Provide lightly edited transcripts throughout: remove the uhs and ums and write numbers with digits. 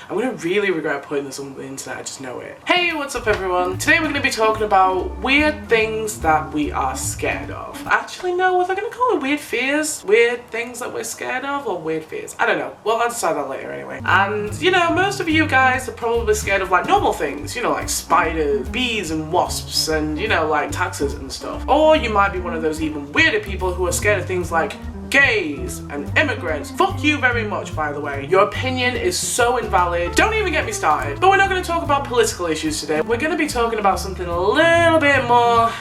I'm gonna really regret putting this on the internet, I just know it. Hey, what's up everyone? Today we're gonna be talking about weird things that we are scared of. Actually, no, was I gonna call it weird fears? Weird things that we're scared of, or weird fears? I don't know. Well, I'll decide that later anyway. And, you know, most of you guys are probably scared of like normal things, you know, like spiders, bees and wasps, and, you know, like taxes and stuff. Or you might be one of those even weirder people who are scared of things like gays and immigrants. Fuck you very much, by the way. Your opinion is so invalid. Don't even get me started. But we're not going to talk about political issues today. We're going to be talking about something a little bit more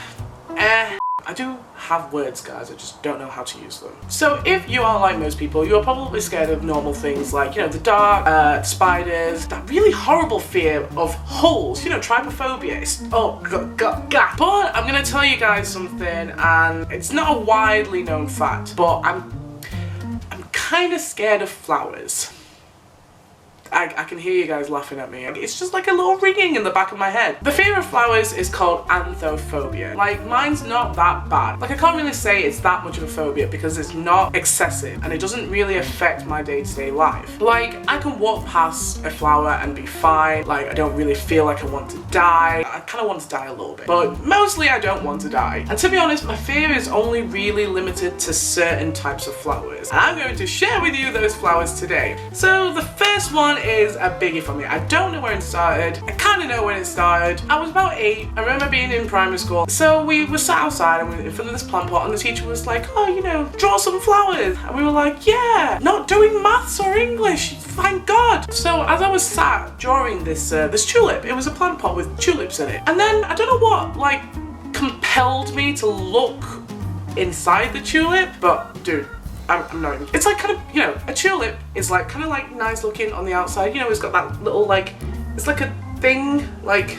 I do have words, guys, I just don't know how to use them. So if you are like most people, you are probably scared of normal things like, you know, the dark, spiders, that really horrible fear of holes, you know, trypophobia. Oh, God. But I'm gonna tell you guys something, and it's not a widely known fact, but I'm kind of scared of flowers. I can hear you guys laughing at me. It's just like a little ringing in the back of my head. The fear of flowers is called anthophobia. Like, mine's not that bad. Like, I can't really say it's that much of a phobia because it's not excessive and it doesn't really affect my day-to-day life. Like, I can walk past a flower and be fine. Like, I don't really feel like I want to die. I kind of want to die a little bit, but mostly I don't want to die. And to be honest, my fear is only really limited to certain types of flowers. And I'm going to share with you those flowers today. So the first one is a biggie for me. I don't know where it started. I kind of know when it started. I was about 8. I remember being in primary school. So we were sat outside and we were in front of this plant pot, and the teacher was like, oh, you know, draw some flowers. And we were like, yeah, not doing maths or English, thank God. So as I was sat drawing this tulip, it was a plant pot with tulips in it. And then I don't know what like compelled me to look inside the tulip, but dude, I'm not even. It's like kind of, you know, a tulip is like kind of like nice looking on the outside. You know, it's got that little like, it's like a thing like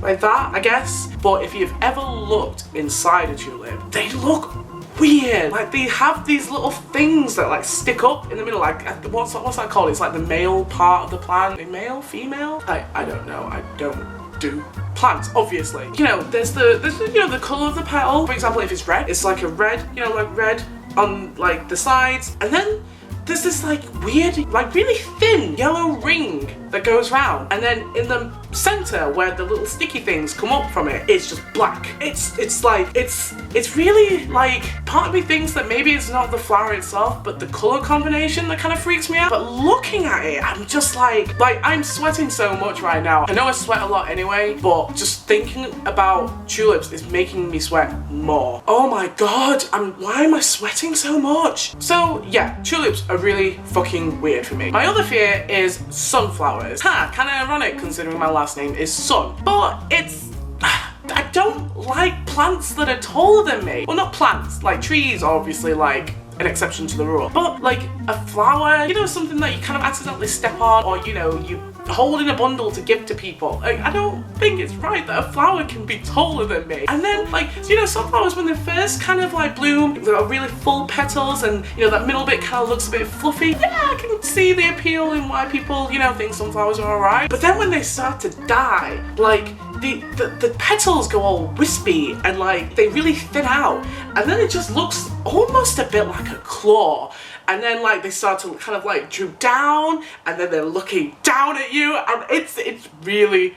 that, I guess. But if you've ever looked inside a tulip, they look weird. Like they have these little things that like stick up in the middle. Like what's that called? It's like the male part of the plant. Male, female? I don't know. I don't do plants, obviously. You know, there's you know, the colour of the petal. For example, if it's red, it's like a red, you know, like red on like the sides, and then there's this like weird, like really thin yellow ring that goes round, and then in the center where the little sticky things come up from it, it's just black. It's like it's really like, part of me thinks that maybe it's not the flower itself but the color combination that kind of freaks me out. But looking at it, I'm just like I'm sweating so much right now. I know I sweat a lot anyway, but just thinking about tulips is making me sweat more. Oh my God, why am I sweating so much? So yeah, tulips are really fucking weird for me. My other fear is sunflowers. Kind of ironic considering my last name is Sun, but I don't like plants that are taller than me. Well, not plants, like trees are obviously like an exception to the rule, but like a flower, you know, something that you kind of accidentally step on, or you know, you hold in a bundle to give to people. Like, I don't think it's right that a flower can be taller than me. And then like, you know, sunflowers when they first kind of like bloom, they've got really full petals, and you know, that middle bit kind of looks a bit fluffy. Yeah, I can see the appeal in why people, you know, think sunflowers are alright. But then when they start to die, like the petals go all wispy and like they really thin out, and then it just looks almost a bit like a claw. And then like they start to kind of like droop down, and then they're looking down at you, and it's really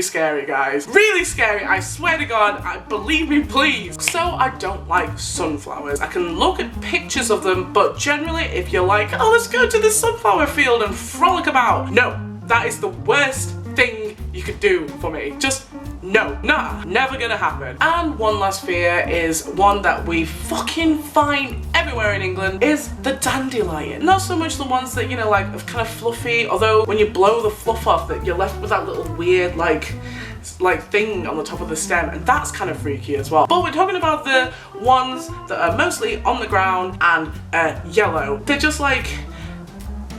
scary, guys. Really scary, I swear to God. Believe me, please. So I don't like sunflowers. I can look at pictures of them, but generally if you're like, oh, let's go to the sunflower field and frolic about, no, that is the worst thing you could do for me. Just no, nah, never gonna happen. And one last fear is one that we fucking find everywhere in England, is the dandelion. Not so much the ones that, you know, like are kind of fluffy, although when you blow the fluff off, that you're left with that little weird like thing on the top of the stem, and that's kind of freaky as well. But we're talking about the ones that are mostly on the ground and yellow. They're just like,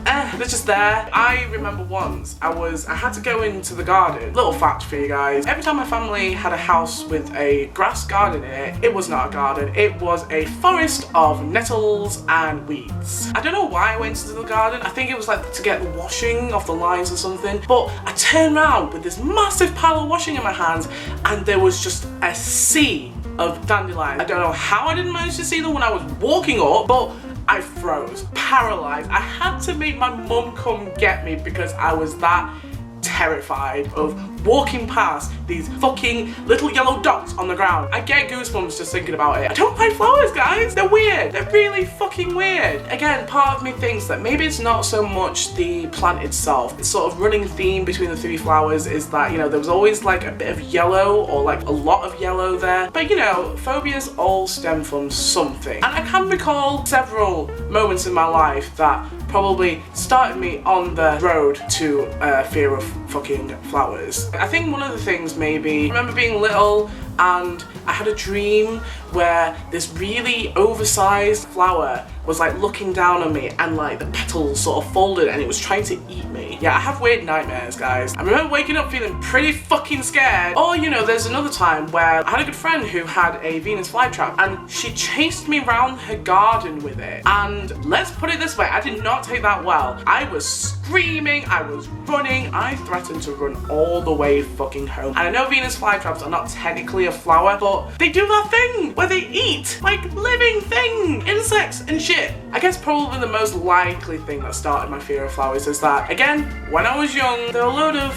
they're just there. I remember once I had to go into the garden. Little fact for you guys. Every time my family had a house with a grass garden in it, it was not a garden. It was a forest of nettles and weeds. I don't know why I went into the garden. I think it was like to get the washing off the lines or something. But I turned around with this massive pile of washing in my hands, and there was just a sea of dandelions. I don't know how I didn't manage to see them when I was walking up, but I froze, paralyzed. I had to make my mum come get me because I was that terrified of walking past these fucking little yellow dots on the ground. I get goosebumps just thinking about it. I don't like flowers, guys. They're weird. They're really fucking weird. Again, part of me thinks that maybe it's not so much the plant itself. It's sort of running theme between the three flowers is that, you know, there was always like a bit of yellow or like a lot of yellow there. But you know, phobias all stem from something. And I can recall several moments in my life that probably started me on the road to fear of fucking flowers. I think one of the things maybe, I remember being little and I had a dream where this really oversized flower was like looking down on me and like the petals sort of folded and it was trying to eat me. Yeah, I have weird nightmares, guys. I remember waking up feeling pretty fucking scared. Or, you know, there's another time where I had a good friend who had a Venus flytrap and she chased me around her garden with it. And let's put it this way, I did not take that well. I was screaming, I was running, I threatened to run all the way fucking home. And I know Venus flytraps are not technically a flower, but they do that thing where they eat like living thing, insects and shit. I guess probably the most likely thing that started my fear of flowers is that, again, when I was young, there were a load of,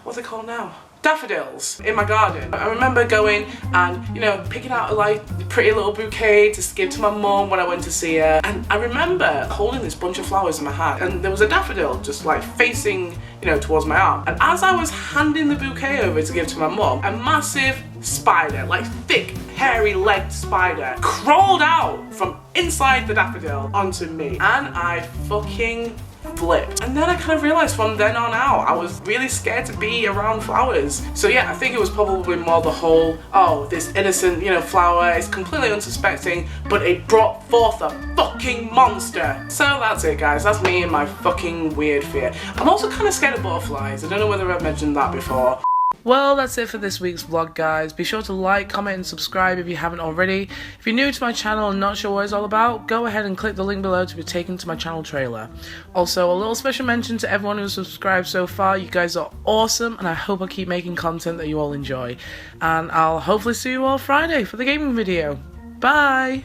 what's it called now? Daffodils in my garden. I remember going and, you know, picking out a like pretty little bouquet to give to my mum when I went to see her. And I remember holding this bunch of flowers in my hand and there was a daffodil just like facing, you know, towards my arm. And as I was handing the bouquet over to give to my mum, a massive spider, like thick, hairy legged spider, crawled out from inside the daffodil onto me. And I fucking flipped. And then I kind of realized from then on out I was really scared to be around flowers. So yeah, I think it was probably more the whole, oh, this innocent, you know, flower is completely unsuspecting, but it brought forth a fucking monster. So that's it, guys. That's me and my fucking weird fear. I'm also kind of scared of butterflies. I don't know whether I've mentioned that before. Well, that's it for this week's vlog, guys. Be sure to like, comment and subscribe if you haven't already. If you're new to my channel and not sure what it's all about, go ahead and click the link below to be taken to my channel trailer. Also, a little special mention to everyone who's subscribed so far. You guys are awesome and I hope I keep making content that you all enjoy. And I'll hopefully see you all Friday for the gaming video. Bye!